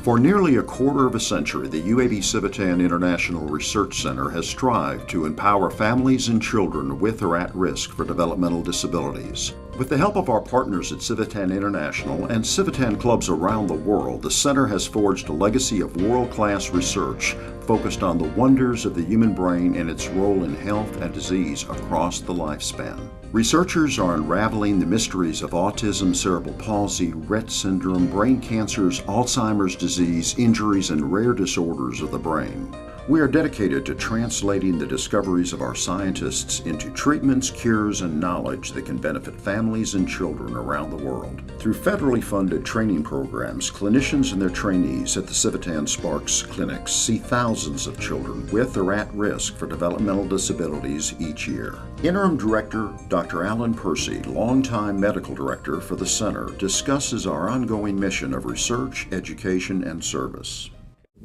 For nearly a quarter of a century, the UAB Civitan International Research Center has strived to empower families and children with or at risk for developmental disabilities. With the help of our partners at Civitan International and Civitan clubs around the world, the center has forged a legacy of world-class research focused on the wonders of the human brain and its role in health and disease across the lifespan. Researchers are unraveling the mysteries of autism, cerebral palsy, Rett syndrome, brain cancers, Alzheimer's disease, injuries, and rare disorders of the brain. We are dedicated to translating the discoveries of our scientists into treatments, cures, and knowledge that can benefit families and children around the world. Through federally funded training programs, clinicians and their trainees at the Civitan Sparks clinics see thousands of children with or at risk for developmental disabilities each year. Interim Director Dr. Alan Percy, longtime medical director for the center, discusses our ongoing mission of research, education, and service.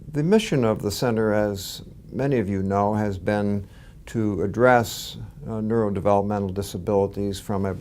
The mission of the center, as many of you know, has been to address neurodevelopmental disabilities from a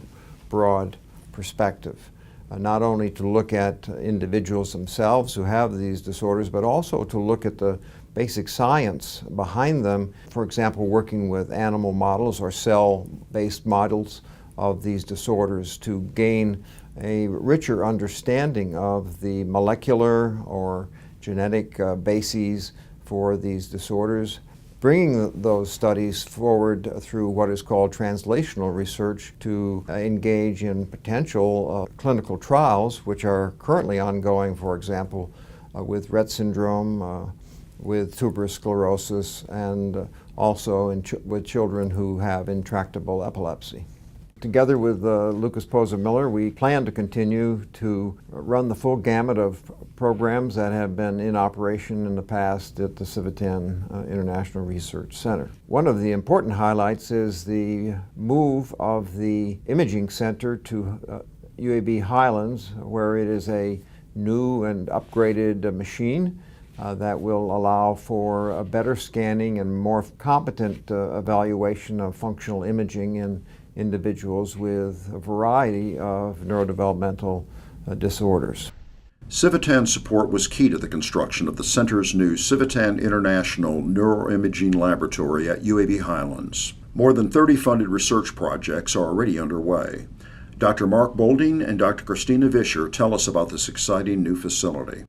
broad perspective. Not only to look at individuals themselves who have these disorders, but also to look at the basic science behind them. For example, working with animal models or cell-based models of these disorders to gain a richer understanding of the molecular or genetic bases for these disorders, bringing those studies forward through what is called translational research to engage in potential clinical trials, which are currently ongoing, for example, with Rett syndrome, with tuberous sclerosis, and also with children who have intractable epilepsy. Together with Lucas Poza-Miller, we plan to continue to run the full gamut of programs that have been in operation in the past at the Civitan International Research Center. One of the important highlights is the move of the imaging center to UAB Highlands, where it is a new and upgraded machine that will allow for a better scanning and more competent evaluation of functional imaging in individuals with a variety of neurodevelopmental disorders. Civitan support was key to the construction of the center's new Civitan International Neuroimaging Laboratory at UAB Highlands. More than 30 funded research projects are already underway. Dr. Mark Bolding and Dr. Christina Vischer tell us about this exciting new facility.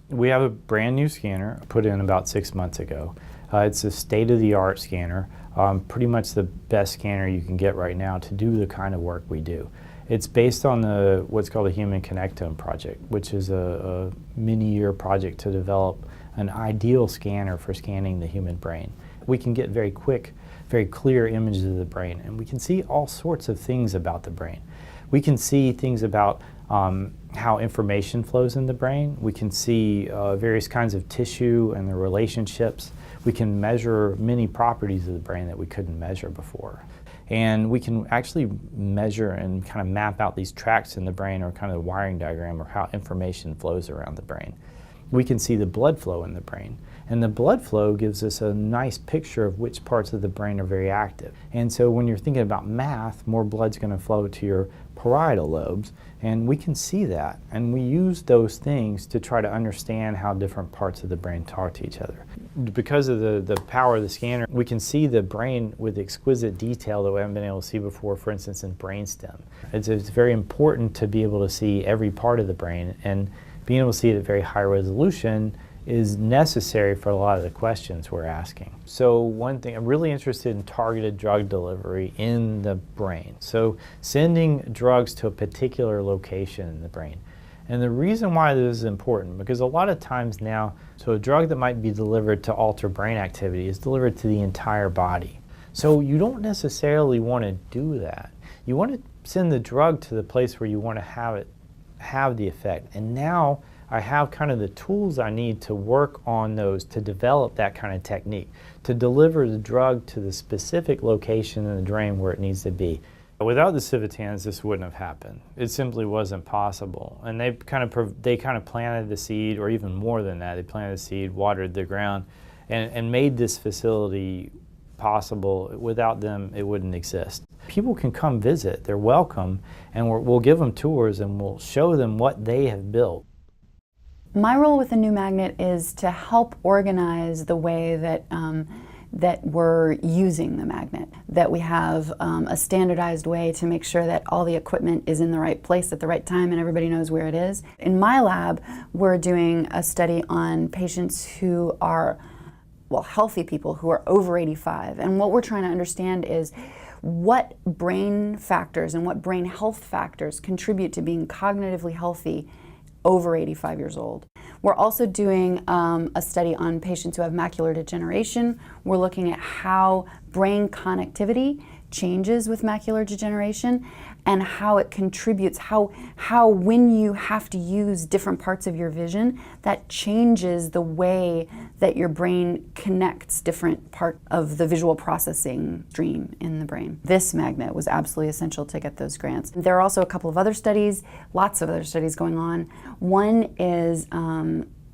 We have a brand new scanner put in about 6 months ago. It's a state-of-the-art scanner, pretty much the best scanner you can get right now to do the kind of work we do. It's based on what's called a Human Connectome project, which is a many-year project to develop an ideal scanner for scanning the human brain. We can get very quick, very clear images of the brain, and we can see all sorts of things about the brain. We can see things about how information flows in the brain. We can see various kinds of tissue and the relationships. We can measure many properties of the brain that we couldn't measure before. And we can actually measure and kind of map out these tracts in the brain, or kind of the wiring diagram, or how information flows around the brain. We can see the blood flow in the brain. And the blood flow gives us a nice picture of which parts of the brain are very active. And so when you're thinking about math, more blood's going to flow to your parietal lobes, and we can see that. And we use those things to try to understand how different parts of the brain talk to each other. Because of the power of the scanner, we can see the brain with exquisite detail that we haven't been able to see before, for instance, in brainstem. It's very important to be able to see every part of the brain, and being able to see it at very high resolution is necessary for a lot of the questions we're asking. So one thing, I'm really interested in targeted drug delivery in the brain. So sending drugs to a particular location in the brain. And the reason why this is important, because a lot of times now, so a drug that might be delivered to alter brain activity is delivered to the entire body. So you don't necessarily want to do that. You want to send the drug to the place where you want to have the effect. And now I have kind of the tools I need to work on those, to develop that kind of technique, to deliver the drug to the specific location in the brain where it needs to be. Without the Civitans, this wouldn't have happened. It simply wasn't possible. And they kind of planted the seed, or even more than that. They planted the seed, watered the ground, and made this facility possible. Without them, it wouldn't exist. People can come visit. They're welcome, and we'll give them tours, and we'll show them what they have built. My role with the new magnet is to help organize the way that that we're using the magnet, that we have a standardized way to make sure that all the equipment is in the right place at the right time and everybody knows where it is. In my lab, we're doing a study on patients who are, well, healthy people who are over 85. And what we're trying to understand is what brain factors and what brain health factors contribute to being cognitively healthy over 85 years old. We're also doing a study on patients who have macular degeneration. We're looking at how brain connectivity changes with macular degeneration and how it contributes, how when you have to use different parts of your vision, that changes the way that your brain connects different parts of the visual processing stream in the brain. This magnet was absolutely essential to get those grants. There are also a couple of other studies, lots of other studies going on. One is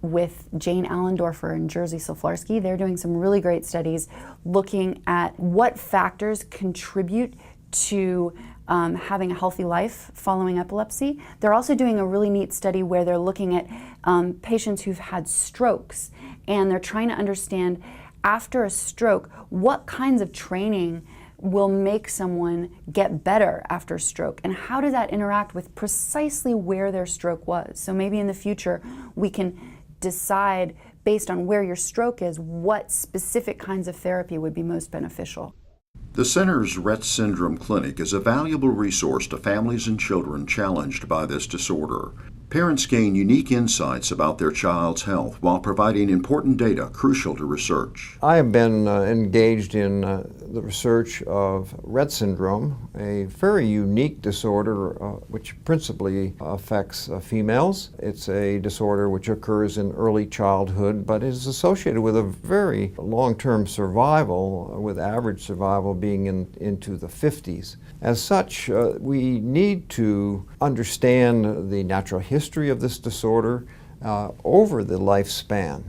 with Jane Allendorfer and Jerzy Soflarski. They're doing some really great studies looking at what factors contribute to having a healthy life following epilepsy. They're also doing a really neat study where they're looking at patients who've had strokes, and they're trying to understand, after a stroke, what kinds of training will make someone get better after a stroke, and how does that interact with precisely where their stroke was. So maybe in the future we can decide, based on where your stroke is, what specific kinds of therapy would be most beneficial. The center's Rett Syndrome Clinic is a valuable resource to families and children challenged by this disorder. Parents gain unique insights about their child's health while providing important data crucial to research. I have been engaged in the research of Rett syndrome, a very unique disorder which principally affects females. It's a disorder which occurs in early childhood, but is associated with a very long-term survival, with average survival being into the 50s. As such, we need to understand the natural history of this disorder over the lifespan.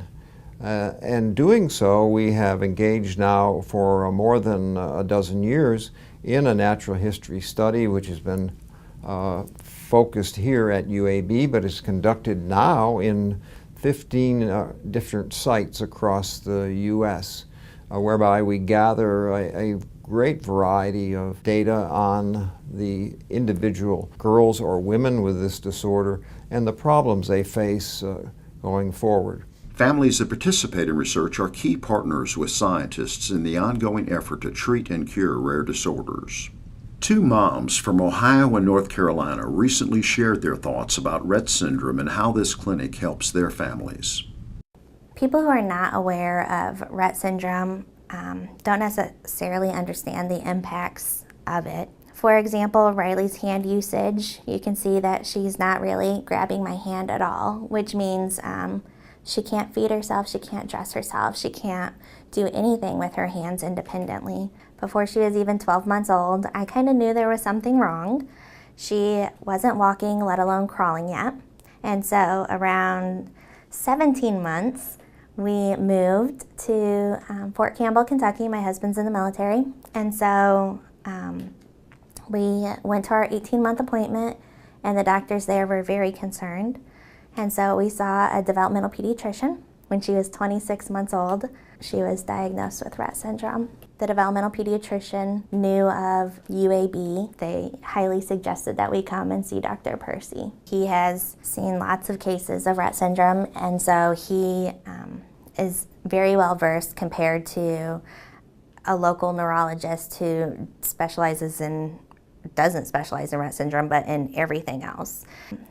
And doing so, we have engaged now for more than a dozen years in a natural history study which has been focused here at UAB, but is conducted now in 15 different sites across the U.S., whereby we gather a great variety of data on the individual girls or women with this disorder and the problems they face going forward. Families that participate in research are key partners with scientists in the ongoing effort to treat and cure rare disorders. Two moms from Ohio and North Carolina recently shared their thoughts about Rett syndrome and how this clinic helps their families. People who are not aware of Rett syndrome don't necessarily understand the impacts of it. For example, Riley's hand usage, you can see that she's not really grabbing my hand at all, which means she can't feed herself, she can't dress herself, she can't do anything with her hands independently. Before she was even 12 months old, I kind of knew there was something wrong. She wasn't walking, let alone crawling yet. And so around 17 months, we moved to Fort Campbell, Kentucky. My husband's in the military. And so we went to our 18-month appointment, and the doctors there were very concerned. And so we saw a developmental pediatrician. When she was 26 months old, she was diagnosed with Rett syndrome. The developmental pediatrician knew of UAB. They highly suggested that we come and see Dr. Percy. He has seen lots of cases of Rett syndrome, and so he is very well versed compared to a local neurologist who doesn't specialize in Rett syndrome, but in everything else.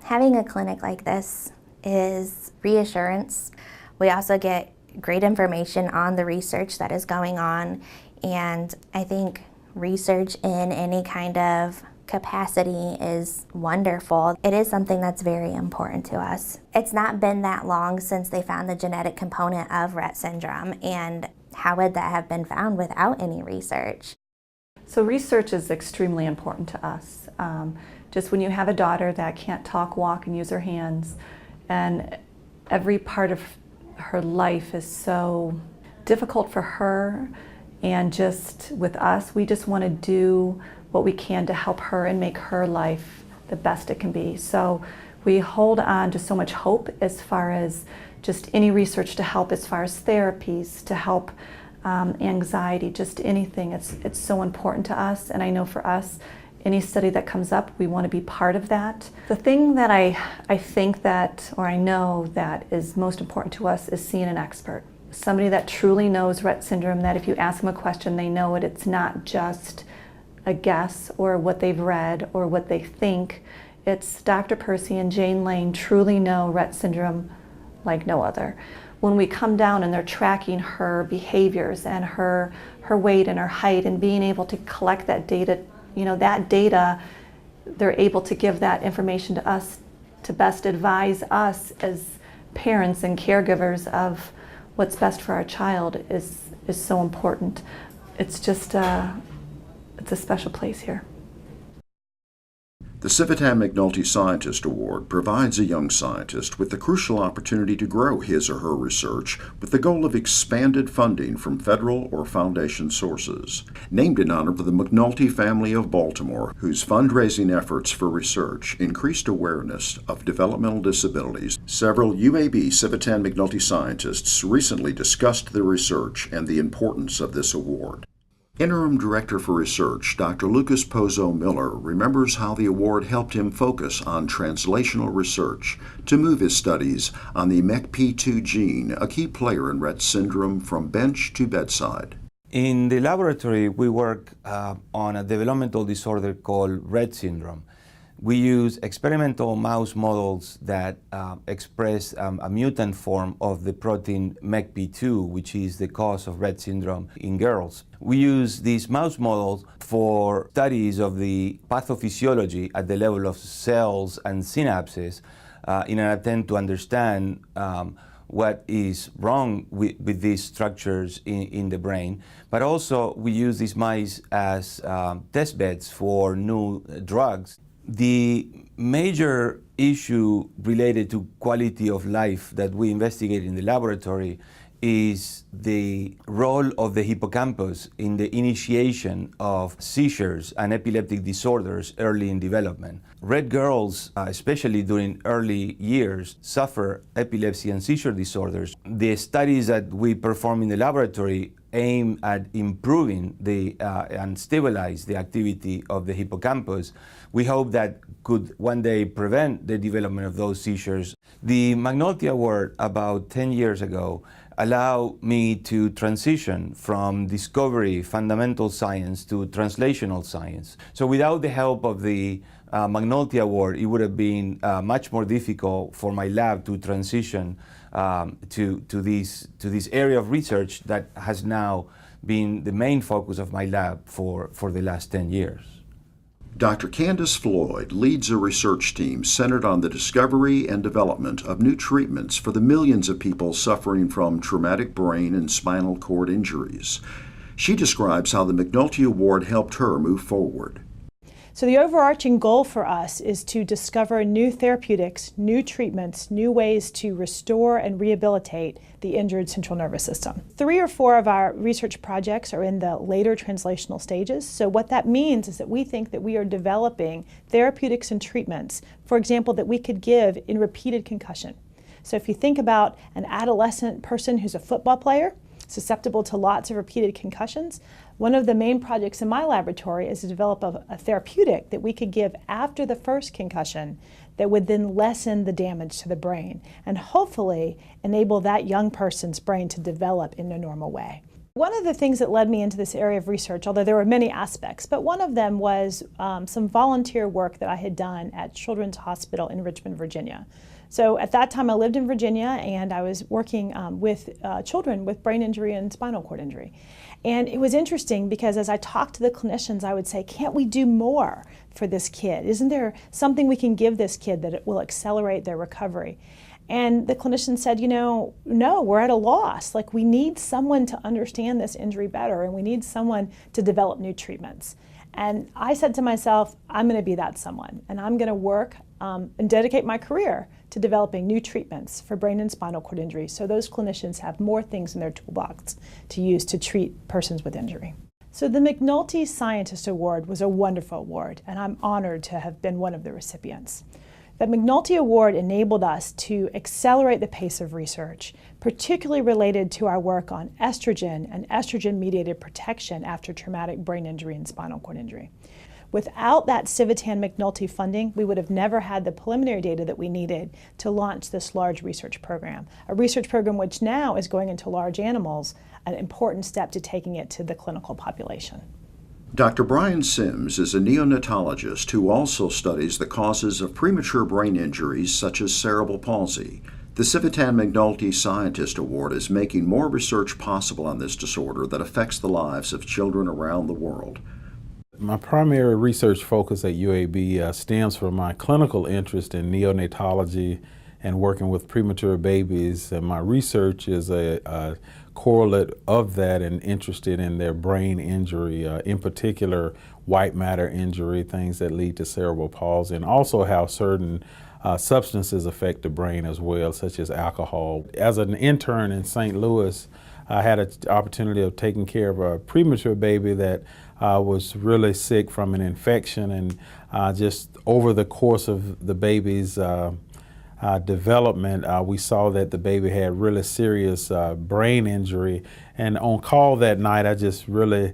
Having a clinic like this is reassurance. We also get great information on the research that is going on, and I think research in any kind of capacity is wonderful. It is something that's very important to us. It's not been that long since they found the genetic component of Rett syndrome, and how would that have been found without any research? So research is extremely important to us. Just when you have a daughter that can't talk, walk, and use her hands, and every part of her life is so difficult for her, and just with us, we just want to do what we can to help her and make her life the best it can be. So We hold on to so much hope as far as just any research to help, as far as therapies to help anxiety, just anything. It's so important to us, and I know for us, any study that comes up, we want to be part of that. The thing that I think that, or I know that is most important to us is seeing an expert. Somebody that truly knows Rett syndrome, that if you ask them a question, they know it. It's not just a guess or what they've read or what they think. It's Dr. Percy and Jane Lane truly know Rett syndrome like no other. When we come down and they're tracking her behaviors and her weight and her height and being able to collect that data, that data, they're able to give that information to us to best advise us as parents and caregivers of what's best for our child is so important. It's just, it's a special place here. The Civitan McNulty Scientist Award provides a young scientist with the crucial opportunity to grow his or her research with the goal of expanded funding from federal or foundation sources. Named in honor of the McNulty family of Baltimore, whose fundraising efforts for research increased awareness of developmental disabilities, several UAB Civitan McNulty scientists recently discussed the research and the importance of this award. Interim Director for Research, Dr. Lucas Pozo Miller, remembers how the award helped him focus on translational research to move his studies on the MECP2 gene, a key player in Rett syndrome, from bench to bedside. In the laboratory, we work on a developmental disorder called Rett syndrome. We use experimental mouse models that express a mutant form of the protein MECP2, which is the cause of Rett syndrome in girls. We use these mouse models for studies of the pathophysiology at the level of cells and synapses in an attempt to understand what is wrong with these structures in the brain. But also we use these mice as test beds for new drugs. The major issue related to quality of life that we investigate in the laboratory is the role of the hippocampus in the initiation of seizures and epileptic disorders early in development. Rett girls, especially during early years, suffer epilepsy and seizure disorders. The studies that we perform in the laboratory aim at improving and stabilize the activity of the hippocampus. We hope that could one day prevent the development of those seizures. The McNulty Award about 10 years ago allowed me to transition from discovery, fundamental science, to translational science. So without the help of the McNulty Award, it would have been much more difficult for my lab to transition to this area of research that has now been the main focus of my lab for the last 10 years. Dr. Candace Floyd leads a research team centered on the discovery and development of new treatments for the millions of people suffering from traumatic brain and spinal cord injuries. She describes how the McNulty Award helped her move forward. So the overarching goal for us is to discover new therapeutics, new treatments, new ways to restore and rehabilitate the injured central nervous system. 3 or 4 of our research projects are in the later translational stages. So what that means is that we think that we are developing therapeutics and treatments, for example, that we could give in repeated concussion. So if you think about an adolescent person who's a football player, susceptible to lots of repeated concussions, one of the main projects in my laboratory is to develop a therapeutic that we could give after the first concussion that would then lessen the damage to the brain and hopefully enable that young person's brain to develop in a normal way. One of the things that led me into this area of research, although there were many aspects, but one of them was some volunteer work that I had done at Children's Hospital in Richmond, Virginia. So at that time I lived in Virginia and I was working with children with brain injury and spinal cord injury. And it was interesting because as I talked to the clinicians, I would say, can't we do more for this kid? Isn't there something we can give this kid that it will accelerate their recovery? And the clinician said, no, we're at a loss. Like, we need someone to understand this injury better and we need someone to develop new treatments. And I said to myself, I'm going to be that someone, and I'm going to work and dedicate my career to developing new treatments for brain and spinal cord injury so those clinicians have more things in their toolbox to use to treat persons with injury. So the McNulty Scientist Award was a wonderful award, and I'm honored to have been one of the recipients. The McNulty Award enabled us to accelerate the pace of research, particularly related to our work on estrogen and estrogen-mediated protection after traumatic brain injury and spinal cord injury. Without that Civitan McNulty funding, we would have never had the preliminary data that we needed to launch this large research program, a research program which now is going into large animals, an important step to taking it to the clinical population. Dr. Brian Sims is a neonatologist who also studies the causes of premature brain injuries such as cerebral palsy. The Civitan McNulty Scientist Award is making more research possible on this disorder that affects the lives of children around the world. My primary research focus at UAB stems from my clinical interest in neonatology and working with premature babies. And my research is a correlate of that and interested in their brain injury, in particular white matter injury, things that lead to cerebral palsy, and also how certain substances affect the brain as well, such as alcohol. As an intern in St. Louis, I had an opportunity of taking care of a premature baby that was really sick from an infection, and just over the course of the baby's development, we saw that the baby had really serious brain injury. And on call that night, I just really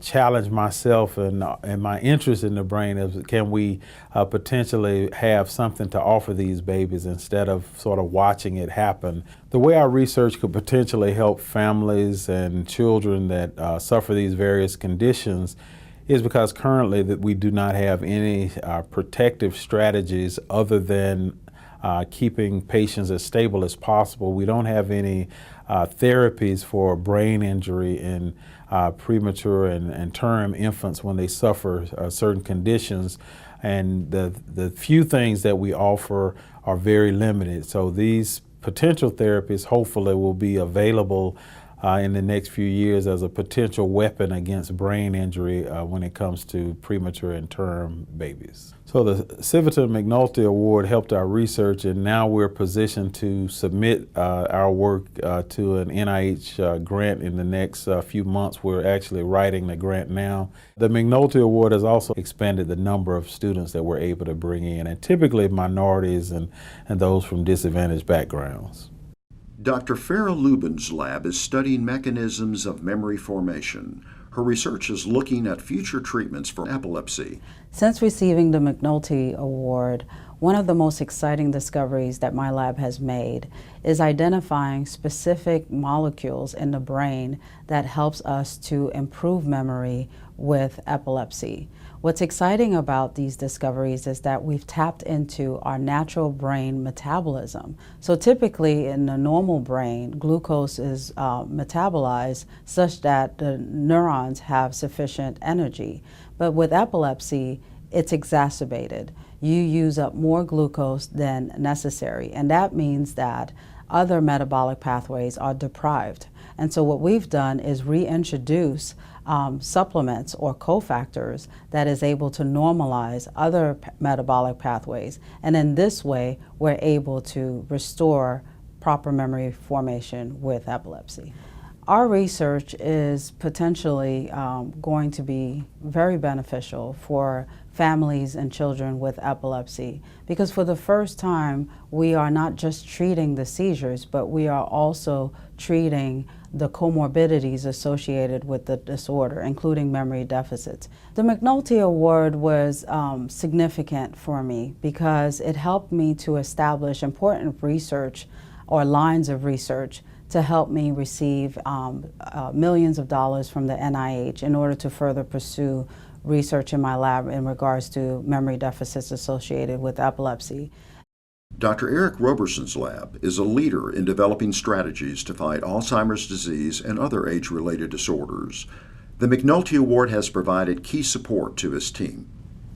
challenged myself and my interest in the brain of can we potentially have something to offer these babies instead of sort of watching it happen. The way our research could potentially help families and children that suffer these various conditions is because currently that we do not have any protective strategies other than keeping patients as stable as possible. We don't have any therapies for brain injury in premature and term infants when they suffer certain conditions. And the few things that we offer are very limited. So these potential therapies hopefully will be available in the next few years as a potential weapon against brain injury when it comes to premature and term babies. So the Civitan McNulty Award helped our research, and now we're positioned to submit our work to an NIH grant in the next few months. We're actually writing the grant now. The McNulty Award has also expanded the number of students that we're able to bring in, and typically minorities and those from disadvantaged backgrounds. Dr. Farah Lubin's lab is studying mechanisms of memory formation. Her research is looking at future treatments for epilepsy. Since receiving the McNulty Award, one of the most exciting discoveries that my lab has made is identifying specific molecules in the brain that helps us to improve memory with epilepsy. What's exciting about these discoveries is that we've tapped into our natural brain metabolism. So typically in the normal brain, glucose is metabolized such that the neurons have sufficient energy. But with epilepsy, it's exacerbated. You use up more glucose than necessary, and that means that other metabolic pathways are deprived. And so what we've done is reintroduce supplements or cofactors that is able to normalize other metabolic pathways. And in this way, we're able to restore proper memory formation with epilepsy. Our research is potentially going to be very beneficial for families and children with epilepsy, because for the first time we are not just treating the seizures, but we are also treating the comorbidities associated with the disorder, including memory deficits. The McNulty Award was significant for me because it helped me to establish important research or lines of research to help me receive millions of dollars from the NIH in order to further pursue research in my lab in regards to memory deficits associated with epilepsy. Dr. Eric Roberson's lab is a leader in developing strategies to fight Alzheimer's disease and other age-related disorders. The McNulty Award has provided key support to his team.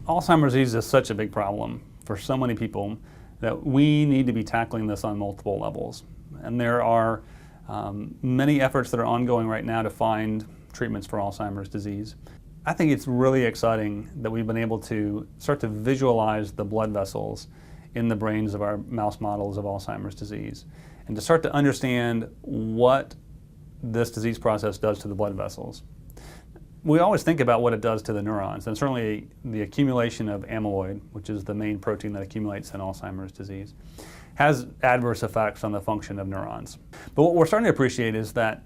Alzheimer's disease is such a big problem for so many people that we need to be tackling this on multiple levels. And there are many efforts that are ongoing right now to find treatments for Alzheimer's disease. I think it's really exciting that we've been able to start to visualize the blood vessels in the brains of our mouse models of Alzheimer's disease, and to start to understand what this disease process does to the blood vessels. we always think about what it does to the neurons, and certainly the accumulation of amyloid, which is the main protein that accumulates in Alzheimer's disease, has adverse effects on the function of neurons. But what we're starting to appreciate is that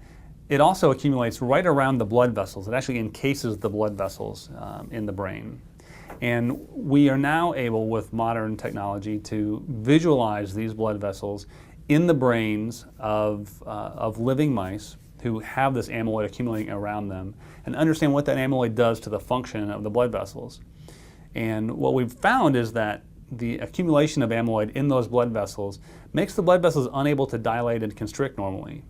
it also accumulates right around the blood vessels. It actually encases the blood vessels in the brain. And we are now able, with modern technology, to visualize these blood vessels in the brains of living mice who have this amyloid accumulating around them, and understand what that amyloid does to the function of the blood vessels. And what we've found is that the accumulation of amyloid in those blood vessels makes the blood vessels unable to dilate and constrict normally.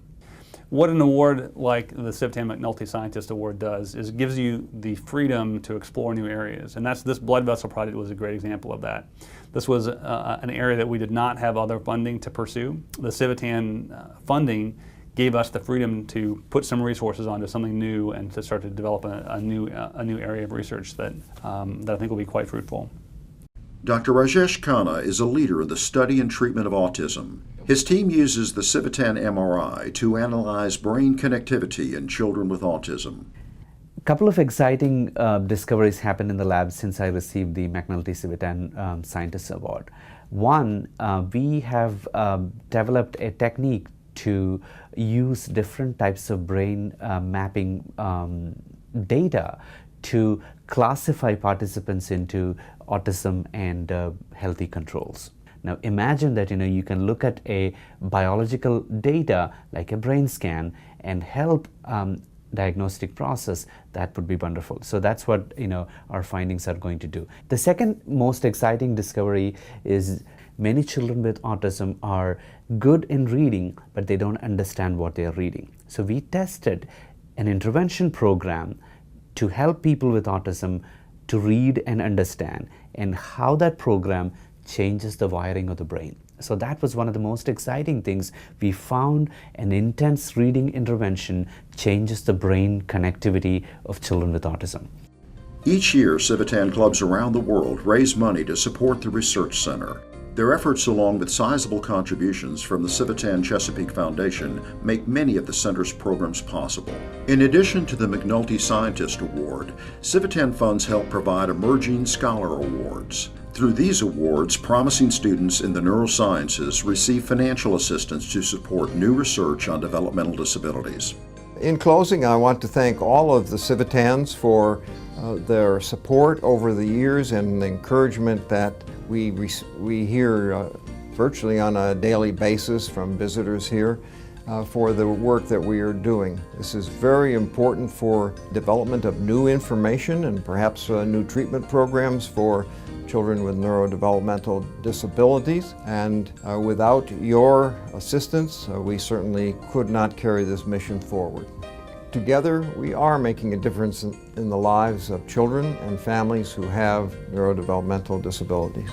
What an award like the Civitan McNulty Scientist Award does is it gives you the freedom to explore new areas. And this blood vessel project was a great example of that. This was an area that we did not have other funding to pursue. The Civitan funding gave us the freedom to put some resources onto something new and to start to develop a new area of research that I think will be quite fruitful. Dr. Rajesh Khanna is a leader in the study and treatment of autism. His team uses the Civitan MRI to analyze brain connectivity in children with autism. A couple of exciting discoveries happened in the lab since I received the McNulty Civitan Scientist Award. One, we have developed a technique to use different types of brain mapping data to classify participants into autism and healthy controls. Now imagine that you can look at a biological data like a brain scan and help diagnostic process. That would be wonderful. So that's what our findings are going to do. The second most exciting discovery is many children with autism are good in reading, but they don't understand what they are reading. So we tested an intervention program to help people with autism to read and understand, and how that program changes the wiring of the brain. So that was one of the most exciting things. We found an intense reading intervention changes the brain connectivity of children with autism. Each year, Civitan clubs around the world raise money to support the research center. Their efforts, along with sizable contributions from the Civitan Chesapeake Foundation, make many of the center's programs possible. In addition to the McNulty Scientist Award, Civitan funds help provide Emerging Scholar Awards. Through these awards, promising students in the neurosciences receive financial assistance to support new research on developmental disabilities. In closing, I want to thank all of the Civitans for their support over the years and the encouragement that we hear virtually on a daily basis from visitors here for the work that we are doing. This is very important for development of new information and perhaps new treatment programs for children with neurodevelopmental disabilities. And without your assistance, we certainly could not carry this mission forward. Together, we are making a difference in the lives of children and families who have neurodevelopmental disabilities.